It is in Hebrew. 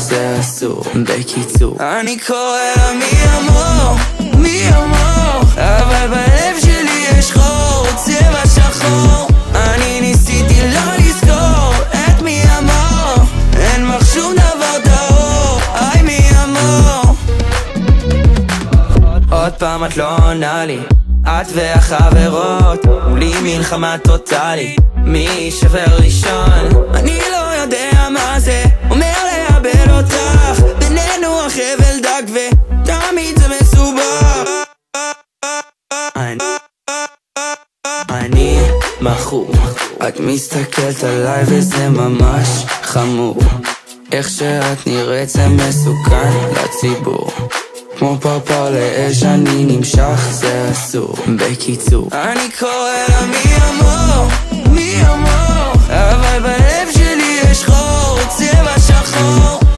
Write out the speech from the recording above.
זה אסור. בקיצור, אני קורא לה מי אמור, מי אמור, אבל בלב שלי יש חור, צבע שחור. אני ניסיתי לא לזכור את מי אמור, אין מח שום דבר טהור, היי מי אמור. עוד פעם את לא עונה לי, את והחברות מולי מלחמה טוטלית, מי יישבר ראשון? אני לא יודע מה זה אומר לאבד אותך, בינינו החבל דק ותמיד זה מסובך. אני מכור, את מסתכלת עליי וזה ממש חמור, איך שאת נראית זה מסוכן לציבור, כמו פרפר לאש אני נמשך זה אסור. בקיצור, אני קורא לה מי אמור,